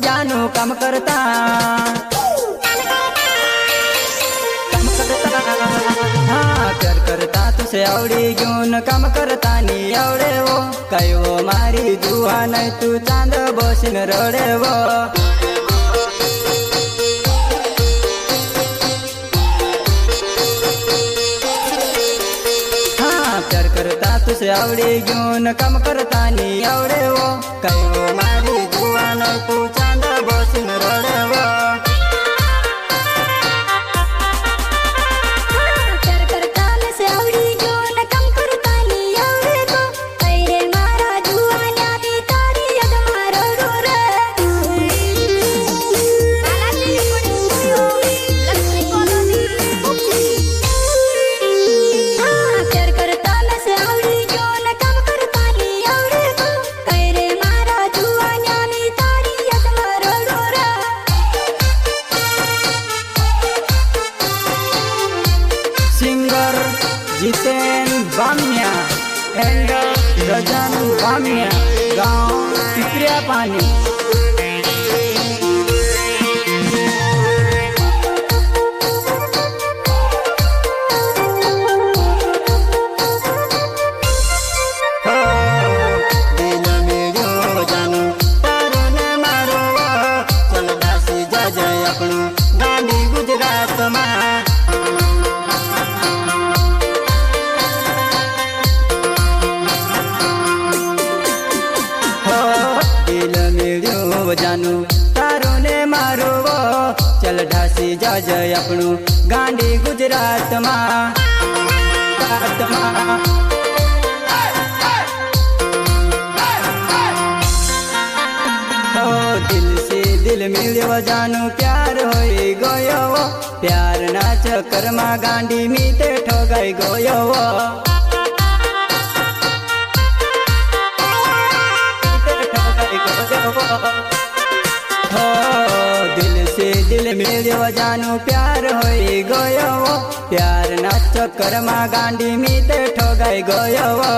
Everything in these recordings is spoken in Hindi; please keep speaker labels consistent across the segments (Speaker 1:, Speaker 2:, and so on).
Speaker 1: जानू काम करता हाँ प्यार करता तुसे आवडी घेऊन काम करता नी आवडे वो काय वो मारी जुवा नाही तू चांद बसून रडे वो प्यार करता तुसे आवडी घेऊन काम करता नी आवडे वो काय वो मारी जुवा नाही तू चांद बसून रडे वो जितेन बामण्या एंड रजन बामण्या गांव पिपरिया पानी गांधी गुजरात में जानू तारो ने मारो वो चल ढासी जा जय अपनू गांधी गुजरात में दिल से दिल मिलो जानू प्यार होई गयो वो प्यार ना चक्कर में गांधी मीते ठोगाई गयो वो दिल से दिल मिलो जानू प्यार होई गयो वो प्यार ना चक्कर में गांधी मीते ठोगाई गयो वो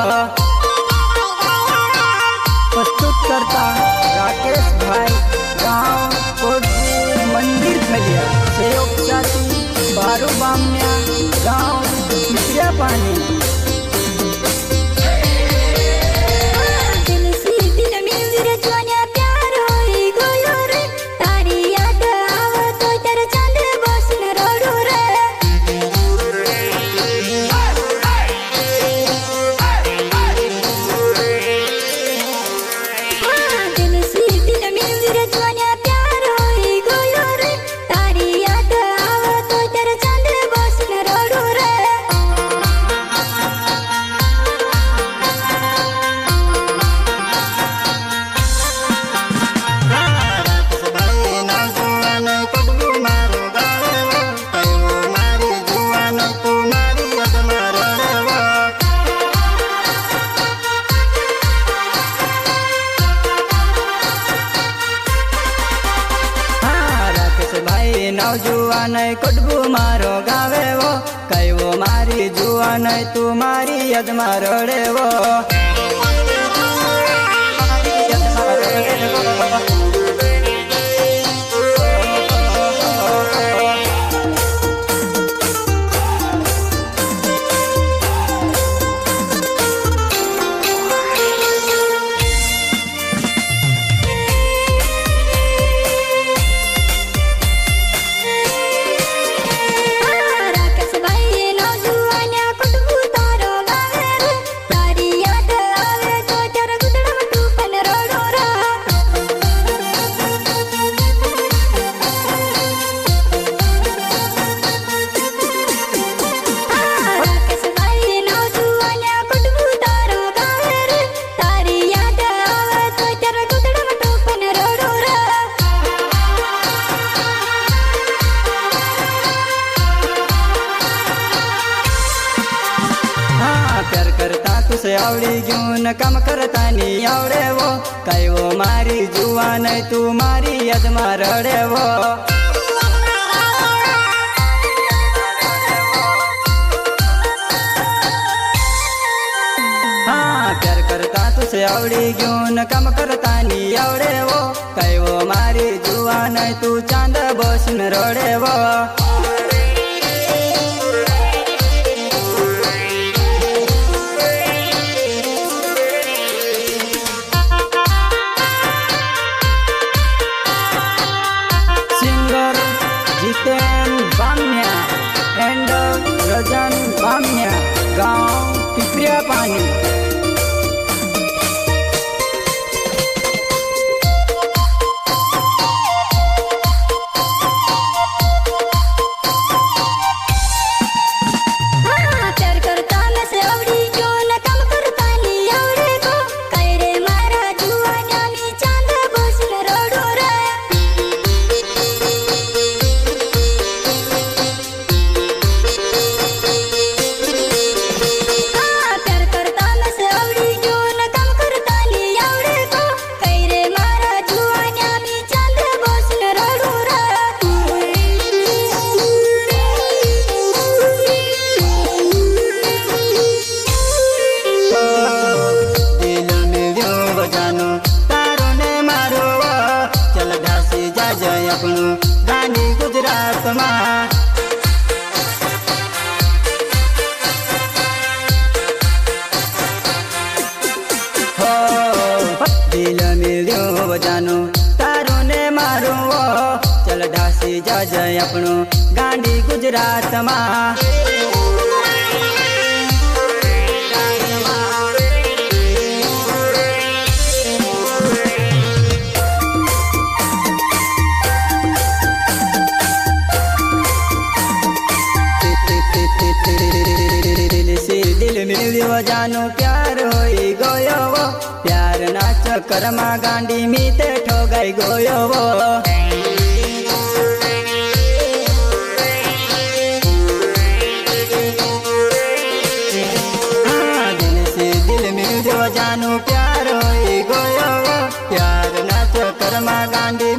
Speaker 1: प्रस्तुत करता राकेश भाई गांव कोटपुर मंदिर खलिया सहयोग साथी बारू बामण्या गांव पिपरिया पानी जुआन कोटबू मारो गावे वो कई वो मारी जुआन तू मारी यद मारोड़े वो तुसे आवडी घेऊन काम करता नी आवडे वो काय वो मारी जुवा नाही तू मारी यद मारडे वो हाँ प्यार करता तुसे आवडी घेऊन काम करता नी आवडे वो काय वो मारी जुआ नहीं तू चांद बसन रड़े वो सिंगर जितेन बामण्या एंड रजन बामण्या गांव पिपरिया पानी गांधी गुजरात में हो दिल मिल्यो बजानो तारो ने मारो चल ढासी जा जाए अपनो गांधी गुजरात में मिल्यो जानो प्यार होई गयो वो प्यार ना चक्कर में गांडी मीते ठोगाई गयो वो दिल से दिल मिल्यो जानो प्यार होई गयो वो प्यार ना चक्कर में गांडी